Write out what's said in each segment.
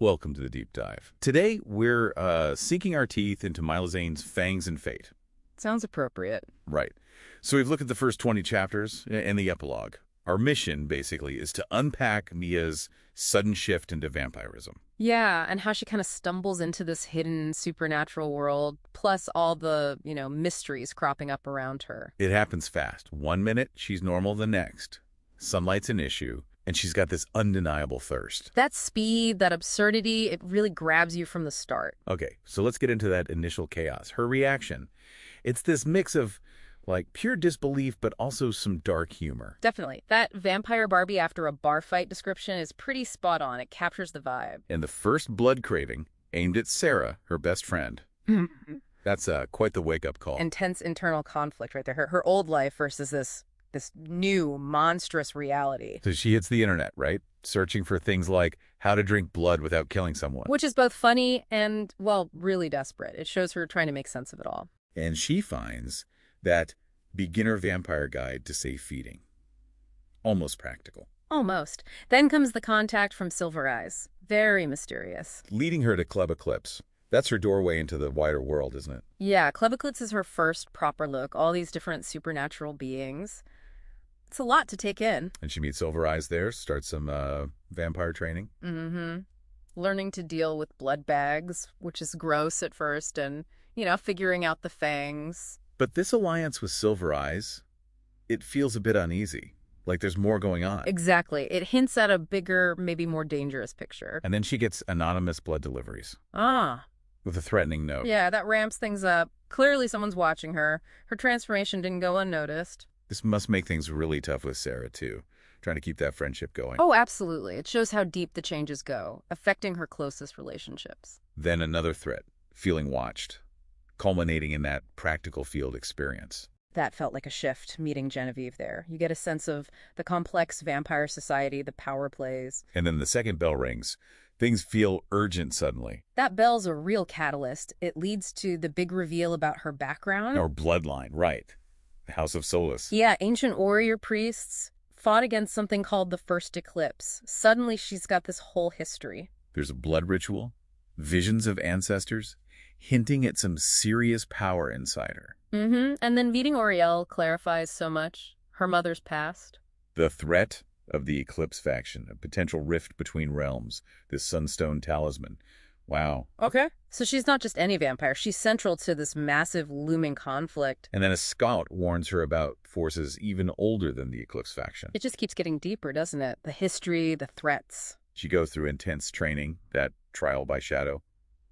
Welcome to the deep dive. Today, we're sinking our teeth into Mila Zane's Fangs and Fate. Sounds appropriate. Right. So we've looked at the first 20 chapters and the epilogue. Our mission, basically, is to unpack Mia's sudden shift into vampirism. Yeah, and how she kind of stumbles into this hidden supernatural world, plus all the, mysteries cropping up around her. It happens fast. 1 minute, she's normal the next. Sunlight's an issue, and she's got this undeniable thirst. That speed, that absurdity, it really grabs you from the start. Okay, so let's get into that initial chaos. Her reaction. It's this mix of pure disbelief, but also some dark humor. Definitely. That vampire Barbie after a bar fight description is pretty spot on. It captures the vibe. And the first blood craving, aimed at Sarah, her best friend. That's quite the wake-up call. Intense internal conflict right there. Her old life versus this new, monstrous reality. So she hits the internet, right? Searching for things like how to drink blood without killing someone. Which is both funny and, really desperate. It shows her trying to make sense of it all. And she finds that beginner vampire guide to safe feeding. Almost practical. Almost. Then comes the contact from Silver Eyes. Very mysterious. Leading her to Club Eclipse. That's her doorway into the wider world, isn't it? Yeah, Club Eclipse is her first proper look. All these different supernatural beings. It's a lot to take in. And she meets Silver Eyes there, starts some vampire training. Mm-hmm. Learning to deal with blood bags, which is gross at first, and, figuring out the fangs. But this alliance with Silver Eyes, it feels a bit uneasy. Like there's more going on. Exactly. It hints at a bigger, maybe more dangerous picture. And then she gets anonymous blood deliveries. Ah. With a threatening note. Yeah, that ramps things up. Clearly someone's watching her. Her transformation didn't go unnoticed. This must make things really tough with Sarah, too. Trying to keep that friendship going. Oh, absolutely. It shows how deep the changes go, affecting her closest relationships. Then another threat, feeling watched, culminating in that practical field experience. That felt like a shift, meeting Genevieve there. You get a sense of the complex vampire society, the power plays. And then the second bell rings. Things feel urgent suddenly. That bell's a real catalyst. It leads to the big reveal about her background. Or bloodline, right. The House of Solace. Yeah, ancient warrior priests fought against something called the First Eclipse. Suddenly she's got this whole history. There's a blood ritual, visions of ancestors, hinting at some serious power inside her. Mm-hmm. And then meeting Oriel clarifies so much. Her mother's past. The threat of the Eclipse faction, a potential rift between realms, this sunstone talisman. Wow. Okay. So she's not just any vampire. She's central to this massive looming conflict. And then a scout warns her about forces even older than the Eclipse faction. It just keeps getting deeper, doesn't it? The history, the threats. She goes through intense training, that trial by shadow,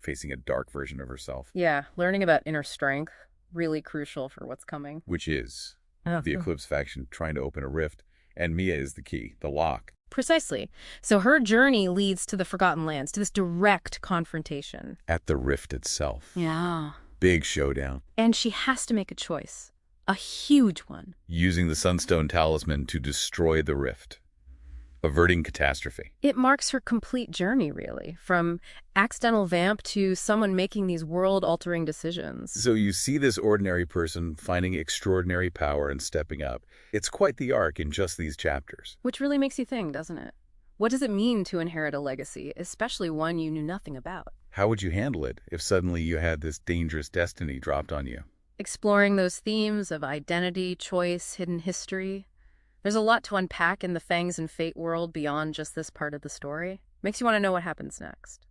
facing a dark version of herself. Yeah, learning about inner strength, really crucial for what's coming. Which is the Eclipse faction trying to open a rift, and Mia is the key, the lock. Precisely. So her journey leads to the Forgotten Lands, to this direct confrontation. At the rift itself. Yeah. Big showdown. And she has to make a choice. A huge one. Using the Sunstone Talisman to destroy the rift. Averting catastrophe. It marks her complete journey, really, from accidental vamp to someone making these world-altering decisions. So you see this ordinary person finding extraordinary power and stepping up. It's quite the arc in just these chapters. Which really makes you think, doesn't it? What does it mean to inherit a legacy, especially one you knew nothing about? How would you handle it if suddenly you had this dangerous destiny dropped on you? Exploring those themes of identity, choice, hidden history. There's a lot to unpack in the Fangs and Fate world beyond just this part of the story. Makes you want to know what happens next.